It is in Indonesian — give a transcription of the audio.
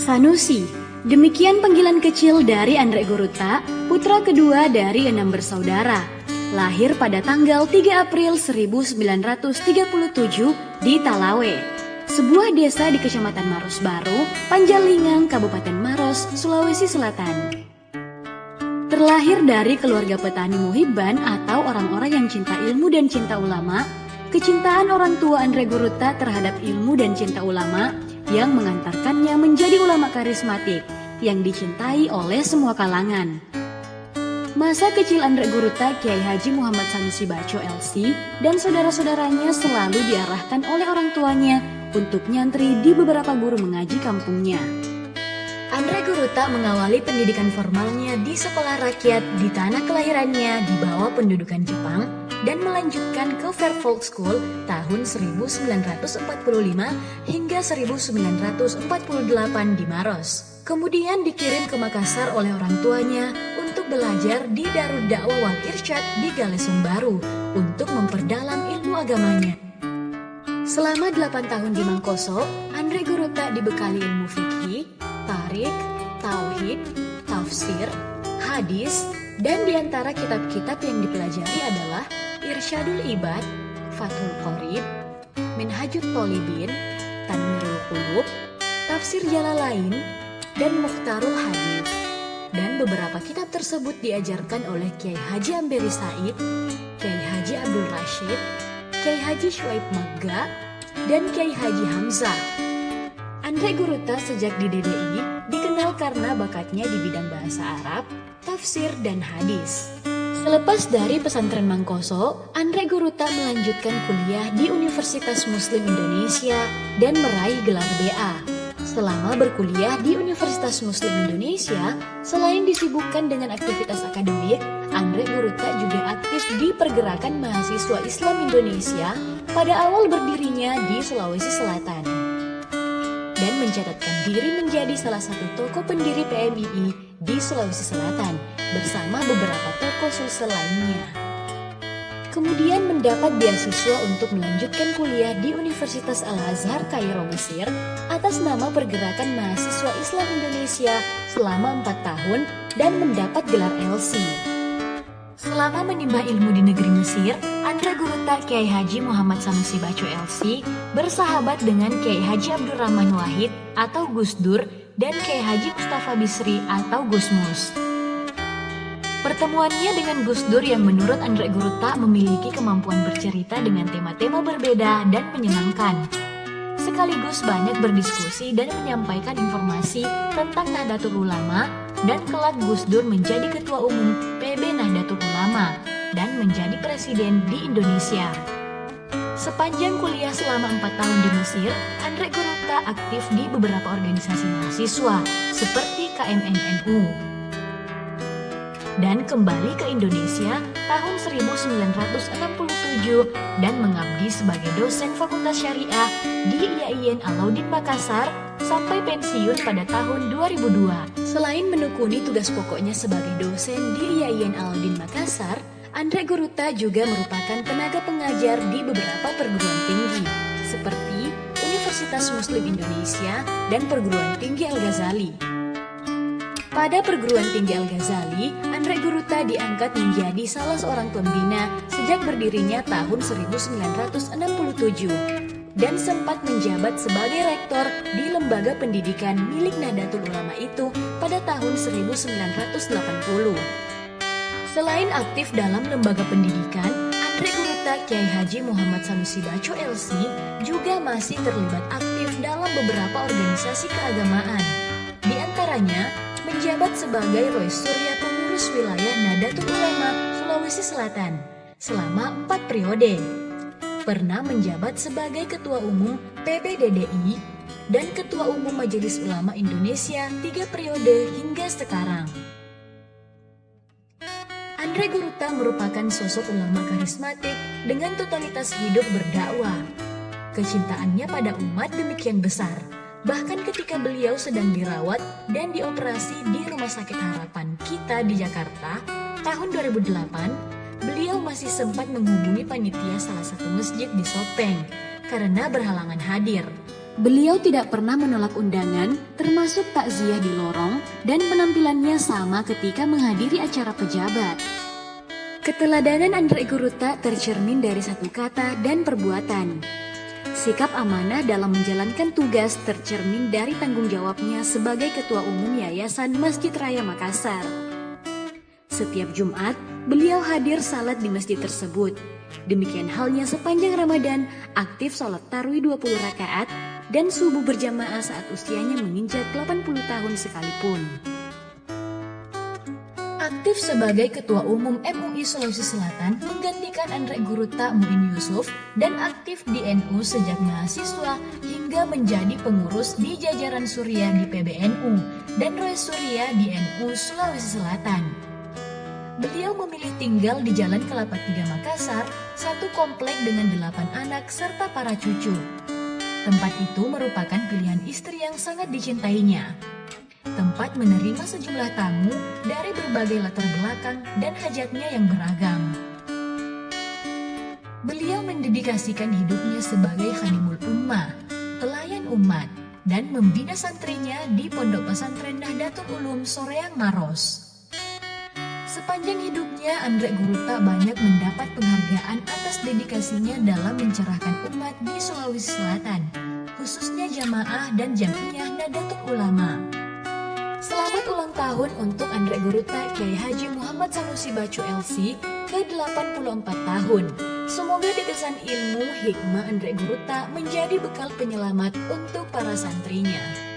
Sanusi. Demikian panggilan kecil dari Andre Guruta, putra kedua dari 6 bersaudara. Lahir pada tanggal 3 April 1937 di Talawe, sebuah desa di Kecamatan Maros Baru, Panjalingang, Kabupaten Maros, Sulawesi Selatan. Terlahir dari keluarga petani muhibban atau orang-orang yang cinta ilmu dan cinta ulama, kecintaan orang tua Andre Guruta terhadap ilmu dan cinta ulama yang mengantarkannya menjadi ulama karismatik yang dicintai oleh semua kalangan. Masa kecil Andre Guruta, Kiai Haji Muhammad Sanusi Baco LC, dan saudara-saudaranya selalu diarahkan oleh orang tuanya untuk nyantri di beberapa guru mengaji kampungnya. Andre Guruta mengawali pendidikan formalnya di sekolah rakyat di tanah kelahirannya di bawah pendudukan Jepang dan melanjutkan ke Fairfield School tahun 1945 hingga 1948 di Maros. Kemudian dikirim ke Makassar oleh orang tuanya untuk belajar di Darud Dakwah Wal Irsyad di Galesung Baru untuk memperdalam ilmu agamanya. Selama 8 tahun di Mangkoso, Andre Guruta dibekali ilmu fikih, tarik, tauhid, tafsir, hadis, dan diantara kitab-kitab yang dipelajari adalah Irsyadul Ibad, Fathul Qorib, Minhajut Thalibin, Tanwirul Qulub, Tafsir Jalalain, dan Mukhtarul Hadis. Dan beberapa kitab tersebut diajarkan oleh Kiai Haji Amberi Said, Kiai Haji Abdul Rashid, Kiai Haji Syuaib Magga, dan Kiai Haji Hamzah. Andre Guruta sejak di DDI dikenal karena bakatnya di bidang bahasa Arab, tafsir, dan hadis. Selepas dari pesantren Mangkoso, Andre Guruta melanjutkan kuliah di Universitas Muslim Indonesia dan meraih gelar BA. Selama berkuliah di Universitas Muslim Indonesia, selain disibukkan dengan aktivitas akademik, Andre Guruta juga aktif di pergerakan mahasiswa Islam Indonesia pada awal berdirinya di Sulawesi Selatan, dan mencatatkan diri menjadi salah satu tokoh pendiri PMII di Sulawesi Selatan bersama beberapa tokoh Sulsel lainnya. Kemudian mendapat beasiswa untuk melanjutkan kuliah di Universitas Al-Azhar Kairo, Mesir atas nama Pergerakan Mahasiswa Islam Indonesia selama 4 tahun dan mendapat gelar LC. Selama menimba ilmu di negeri Mesir, Andre Guruta Kiai Haji Muhammad Sanusi Baco LC bersahabat dengan Kiai Haji Abdurrahman Wahid atau Gus Dur dan Kiai Haji Mustafa Bisri atau Gus Mus. Pertemuannya dengan Gus Dur yang menurut Andre Guruta memiliki kemampuan bercerita dengan tema-tema berbeda dan menyenangkan. Sekaligus banyak berdiskusi dan menyampaikan informasi tentang Nahdlatul Ulama, dan kelak Gus Dur menjadi Ketua Umum PB Nahdlatul Ulama dan menjadi Presiden di Indonesia. Sepanjang kuliah selama 4 tahun di Mesir, Andre Guruta aktif di beberapa organisasi mahasiswa seperti KMNNU. Dan kembali ke Indonesia tahun 1967 dan mengabdi sebagai dosen Fakultas Syariah di IAIN Alauddin Makassar sampai pensiun pada tahun 2002. Selain menekuni tugas pokoknya sebagai dosen di IAIN Alauddin Makassar, Andre Guruta juga merupakan tenaga pengajar di beberapa perguruan tinggi seperti Universitas Muslim Indonesia dan Perguruan Tinggi Al-Ghazali. Pada Perguruan Tinggi Al-Ghazali, Andre Guruta diangkat menjadi salah seorang pembina sejak berdirinya tahun 1967 dan sempat menjabat sebagai rektor di lembaga pendidikan milik Nahdlatul Ulama itu pada tahun 1980. Selain aktif dalam lembaga pendidikan, Andre Guruta Kiai Haji Muhammad Sanusi Baco LC juga masih terlibat aktif dalam beberapa organisasi keagamaan. Di antaranya, menjabat sebagai Rois Surya Pengurus Wilayah Nahdlatul Ulama Sulawesi Selatan selama 4 periode. Pernah menjabat sebagai Ketua Umum PBDDI dan Ketua Umum Majelis Ulama Indonesia 3 periode hingga sekarang. Andre Guruta merupakan sosok ulama karismatik dengan totalitas hidup berdakwah. Kecintaannya pada umat demikian besar. Bahkan ketika beliau sedang dirawat dan dioperasi di Rumah Sakit Harapan Kita di Jakarta tahun 2008, beliau masih sempat menghubungi panitia salah satu masjid di Sopeng karena berhalangan hadir. Beliau tidak pernah menolak undangan, termasuk takziah di lorong, dan penampilannya sama ketika menghadiri acara pejabat. Keteladanan Anggrek Guruta tercermin dari satu kata dan perbuatan. Sikap amanah dalam menjalankan tugas tercermin dari tanggung jawabnya sebagai Ketua Umum Yayasan Masjid Raya Makassar. Setiap Jumat, beliau hadir salat di masjid tersebut. Demikian halnya sepanjang Ramadan, aktif sholat tarawih 20 rakaat, dan subuh berjamaah saat usianya menginjak 80 tahun sekalipun. Aktif sebagai Ketua Umum MUI Sulawesi Selatan menggantikan Anggrek Guruta Muin Yusuf dan aktif di NU sejak mahasiswa hingga menjadi pengurus di jajaran Surya di PBNU dan Roy Surya di NU Sulawesi Selatan. Beliau memilih tinggal di Jalan Kelapa 3 Makassar, satu komplek dengan 8 anak serta para cucu. Tempat itu merupakan pilihan istri yang sangat dicintainya. Tempat menerima sejumlah tamu dari berbagai latar belakang dan hajatnya yang beragam. Beliau mendedikasikan hidupnya sebagai Khadimul Ummah, pelayan umat, dan membina santrinya di Pondok Pesantren Nahdlatul Ulum Soreang Maros. Sepanjang hidupnya, Anggrek Guruta banyak mendapat penghargaan atas dedikasinya dalam mencerahkan umat di Sulawesi Selatan, khususnya jamaah dan jamiah Nahdlatul Ulama. Selamat ulang tahun untuk Anggrek Guruta Kiai Haji Muhammad Sanusi Bacu LC ke-84 tahun. Semoga dekesan ilmu hikmah Anggrek Guruta menjadi bekal penyelamat untuk para santrinya.